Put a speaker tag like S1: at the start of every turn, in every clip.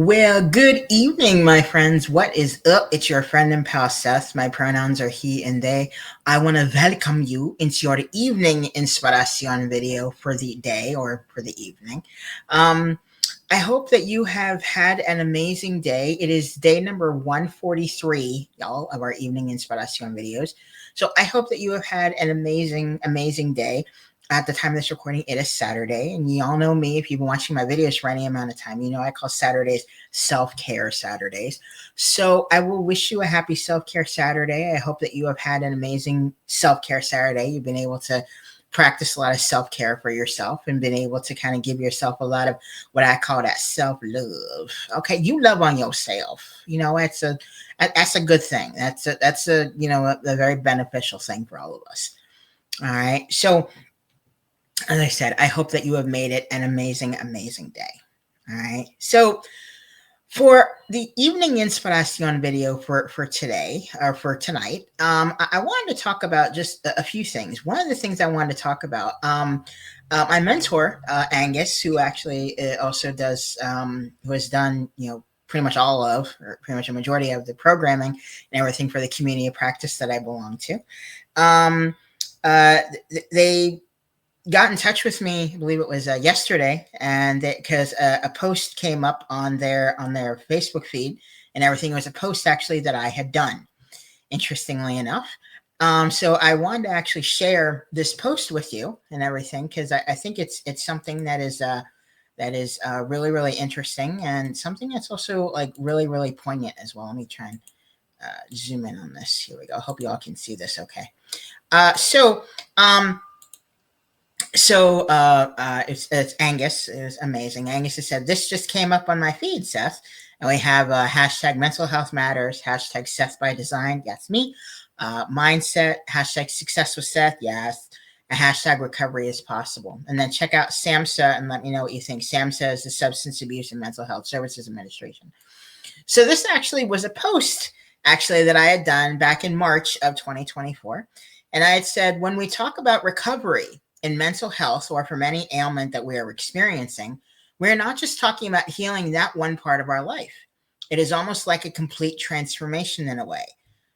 S1: Well, good evening, my friends. What is up? It's your friend and pal Seth. My pronouns are he and they. I want to welcome you into your evening inspiration video for the day or for the evening. Um, I hope that you have had an amazing day. It is day number 143, y'all, of our evening inspiration videos. So I hope that you have had an amazing, amazing day. At the time of this recording, it is Saturday, and you all know me. If you've been watching my videos for any amount of time, you know I call Saturdays self-care Saturdays. So I will wish you a happy self-care Saturday. I hope that you have had an amazing self-care Saturday. You've been able to practice a lot of self-care for yourself and been able to kind of give yourself a lot of what I call that self-love. Okay, you love on yourself. That's a good thing. That's a a very beneficial thing for all of us. All right. So as I said, I hope that you have made it an amazing, amazing day. All right. So for the evening inspiration video for today or for tonight, I wanted to talk about just a few things. One of the things I wanted to talk about, my mentor Angus, who actually also does, who has done pretty much all of, or pretty much a majority of the programming and everything for the community of practice that I belong to. They got in touch with me, I believe it was yesterday, and because a post came up on their Facebook feed, and everything was a post actually that I had done. Interestingly enough, so I wanted to actually share this post with you and everything because I think it's something that is really really interesting and something that's also like really really poignant as well. Let me try and zoom in on this. Here we go. I hope you all can see this. Okay. It's Angus. It was amazing. Angus has said, this just came up on my feed, Seth. And we have hashtag mental health matters, hashtag Seth by design. Yes, me. Mindset, hashtag success with Seth. Yes. And hashtag recovery is possible. And then check out SAMHSA and let me know what you think. SAMHSA is the Substance Abuse and Mental Health Services Administration. So this actually was a post actually that I had done back in March of 2024. And I had said, when we talk about recovery in mental health or from any ailment that we are experiencing, we're not just talking about healing that one part of our life. It is almost like a complete transformation in a way.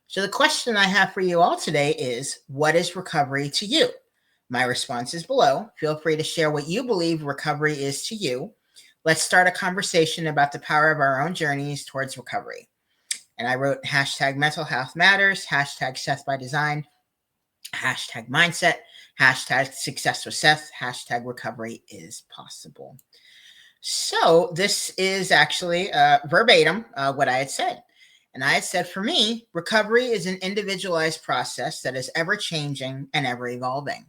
S1: So the question I have for you all today is, what is recovery to you? My response is below. Feel free to share what you believe recovery is to you. Let's start a conversation about the power of our own journeys towards recovery. And I wrote hashtag mental health matters, hashtag Seth by design, hashtag mindset, hashtag success with Seth, hashtag recovery is possible. So this is actually verbatim what I had said. And I had said, for me, recovery is an individualized process that is ever changing and ever evolving.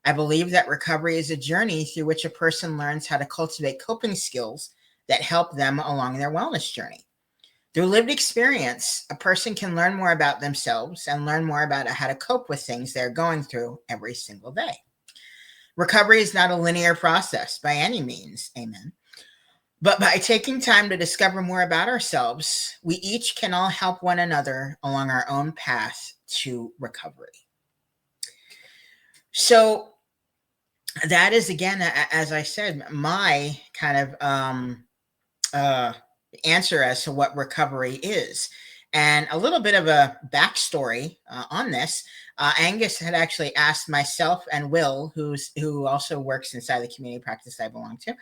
S1: I believe that recovery is a journey through which a person learns how to cultivate coping skills that help them along their wellness journey. Through lived experience, a person can learn more about themselves and learn more about how to cope with things they're going through every single day. Recovery is not a linear process by any means, amen. But by taking time to discover more about ourselves, we each can all help one another along our own path to recovery. So that is, again, as I said, my kind of answer as to what recovery is. And a little bit of a backstory on this. Angus had actually asked myself and Will, who also works inside the community practice I belong to,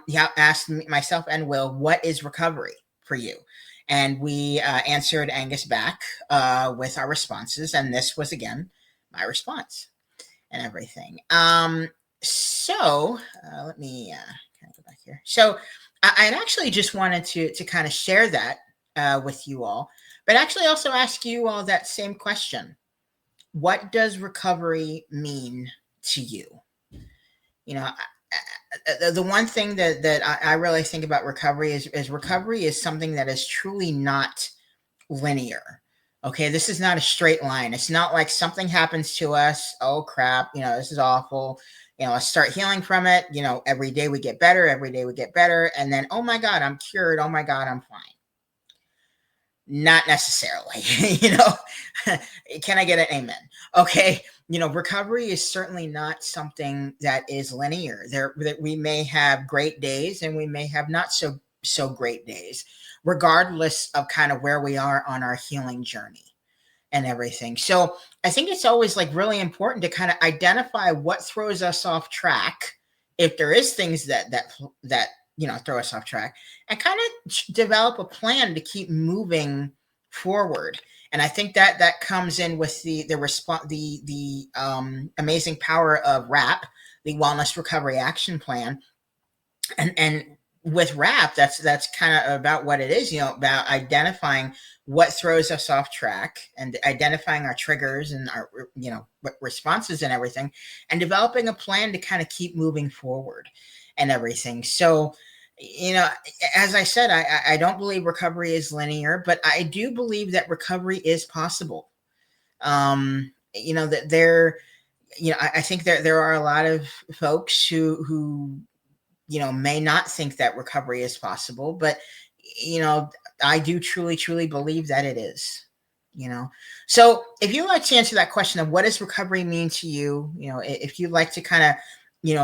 S1: he asked myself and Will, what is recovery for you? And we answered Angus back with our responses. And this was, again, my response and everything. So let me kind of go back here. So I actually just wanted to kind of share that with you all, but actually also ask you all that same question. What does recovery mean to you? You know, the one thing that I really think about recovery is recovery is something that is truly not linear. Okay, this is not a straight line. It's not like something happens to us. Oh crap, this is awful. Let's start healing from it. Every day we get better. Every day we get better. And then, oh my God, I'm cured. Oh my God, I'm fine. Not necessarily. Can I get an amen? Okay. Recovery is certainly not something that is linear. That we may have great days and we may have not so so great days, regardless of kind of where we are on our healing journey and everything. So I think it's always like really important to kind of identify what throws us off track, if there is things that throw us off track, and kind of develop a plan to keep moving forward. And I think that comes in with the response, the amazing power of WRAP, the Wellness Recovery Action Plan. And with WRAP, that's kind of about what it is, about identifying what throws us off track and identifying our triggers and our responses and everything, and developing a plan to kind of keep moving forward and everything. So, as I said, I don't believe recovery is linear, but I do believe that recovery is possible. That there, I think there are a lot of folks who may not think that recovery is possible, but, I do truly believe that it is, So if you'd like to answer that question of what does recovery mean to you, if you'd like to kind of,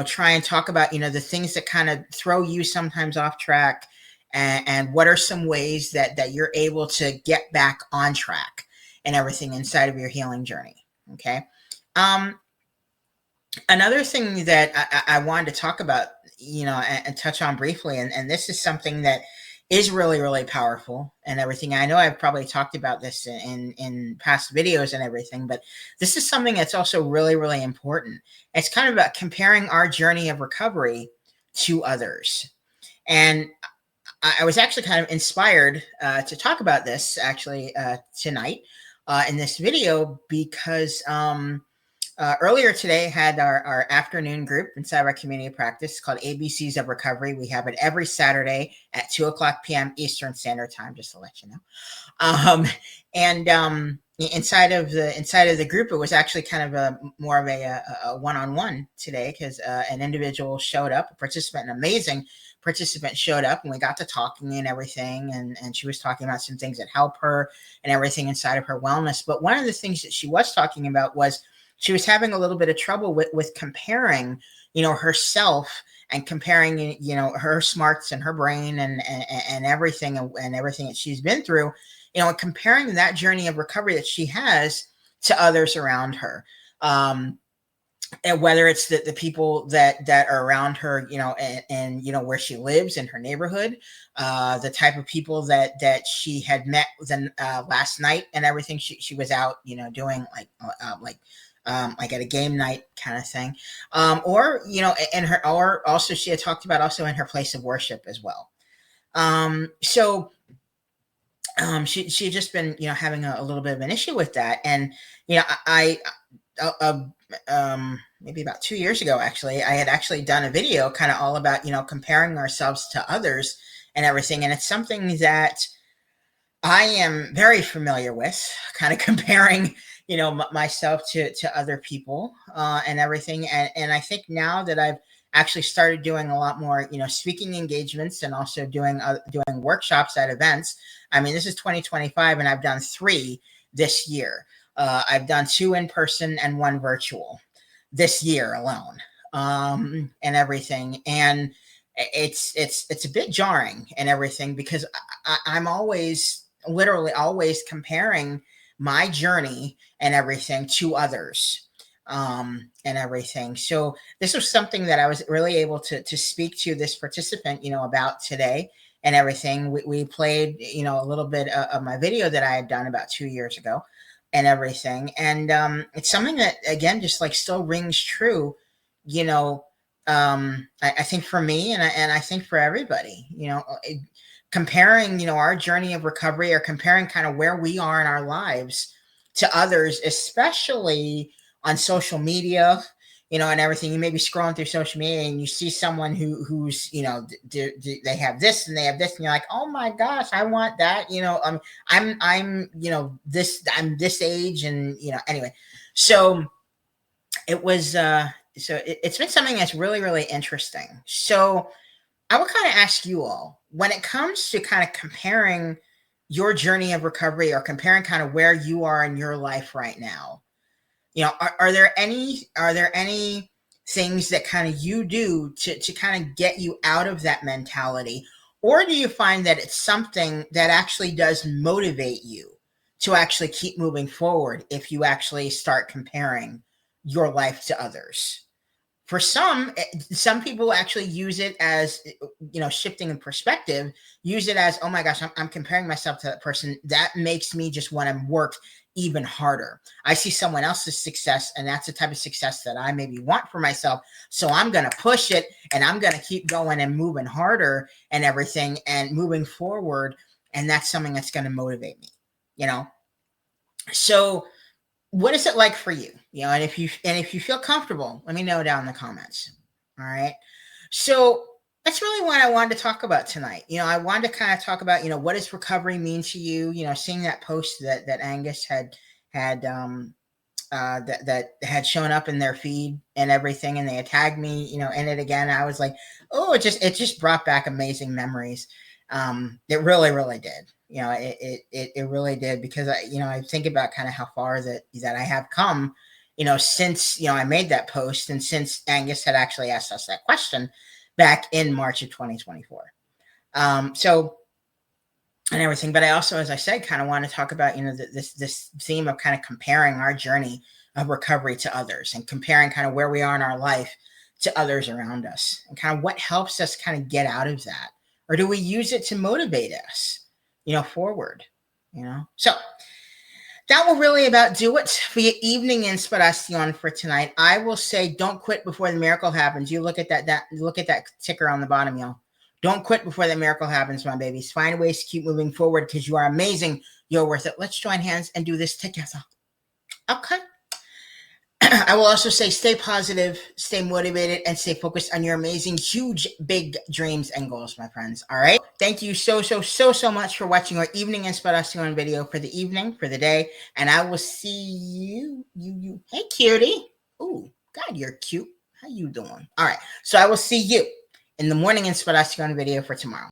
S1: try and talk about, the things that kind of throw you sometimes off track, and what are some ways that you're able to get back on track and everything inside of your healing journey. Okay. Another thing that I wanted to talk about, and touch on briefly, and this is something that is really powerful and everything. I know I've probably talked about this in past videos and everything, but this is something that's also really important. It's kind of about comparing our journey of recovery to others. And I was actually kind of inspired to talk about this actually tonight in this video, because earlier today, had our afternoon group inside our community of practice called ABCs of Recovery. We have it every Saturday at 2:00 p.m. Eastern Standard Time, just to let you know. Inside of the group, it was actually kind of more of a one-on-one today, because an individual showed up, an amazing participant showed up, and we got to talking and everything, and she was talking about some things that help her and everything inside of her wellness. But one of the things that she was talking about was she was having a little bit of trouble with comparing, herself, and comparing, her smarts and her brain and everything and everything that she's been through, and comparing that journey of recovery that she has to others around her. And whether it's the people that are around her, and where she lives in her neighborhood, the type of people that she had met last night and everything. She was out, doing like at a game night kind of thing, or or also she had talked about also in her place of worship as well. She had just been having a little bit of an issue with that, and I maybe about 2 years ago, actually, I had actually done a video kind of all about comparing ourselves to others and everything, and it's something that I am very familiar with, kind of comparing myself to other people and everything. And I think now that I've actually started doing a lot more, speaking engagements, and also doing workshops at events. I mean, this is 2025, and I've done 3 this year. I've done 2 in person and 1 virtual this year alone, and everything. And it's a bit jarring and everything, because I'm literally always comparing my journey and everything to others, and everything. So this was something that I was really able to speak to this participant, about today and everything. We played, a little bit of my video that I had done about 2 years ago and everything. And it's something that, again, just like still rings true, I think for me, and I think for everybody, comparing, our journey of recovery, or comparing kind of where we are in our lives to others, especially on social media, and everything. You may be scrolling through social media and you see someone who's, they have this and they have this, and you're like, oh my gosh, I want that. I'm this age, and, anyway. So it was, it's been something that's really interesting. So I would kind of ask you all, when it comes to kind of comparing your journey of recovery, or comparing kind of where you are in your life right now, are there any things that kind of you do to kind of get you out of that mentality, Or do you find that it's something that actually does motivate you to actually keep moving forward if you actually start comparing your life to others? For some people actually use it as, shifting in perspective, use it as, oh my gosh, I'm comparing myself to that person. That makes me just want to work even harder. I see someone else's success, and that's the type of success that I maybe want for myself. So I'm going to push it, and I'm going to keep going and moving harder and everything and moving forward. And that's something that's going to motivate me, you know? So what is it like for you? And if you feel comfortable, let me know down in the comments. All right. So that's really what I wanted to talk about tonight. I wanted to kind of talk about, what does recovery mean to you? Seeing that post that Angus had that had shown up in their feed and everything, and they had tagged me, in it again. I was like, oh, it just brought back amazing memories. It really, really did. It really did, because I think about kind of how far that I have come, since I made that post, and since Angus had actually asked us that question back in March of 2024. So and everything. But I also, as I said, kind of want to talk about, this theme of kind of comparing our journey of recovery to others, and comparing kind of where we are in our life to others around us, and kind of what helps us kind of get out of that, or do we use it to motivate us, forward, So that will really about do it for your evening inspiration for tonight. I will say, don't quit before the miracle happens. You look at that look at that ticker on the bottom, y'all. Don't quit before the miracle happens, my babies. Find ways to keep moving forward, because you are amazing. You're worth it. Let's join hands and do this together. Okay. I will also say, stay positive, stay motivated, and stay focused on your amazing, huge, big dreams and goals, my friends. All right. Thank you so much for watching our evening inspiration video for the evening, for the day. And I will see you. Hey, cutie. Ooh, God, you're cute. How you doing? All right. So I will see you in the morning inspiration video for tomorrow.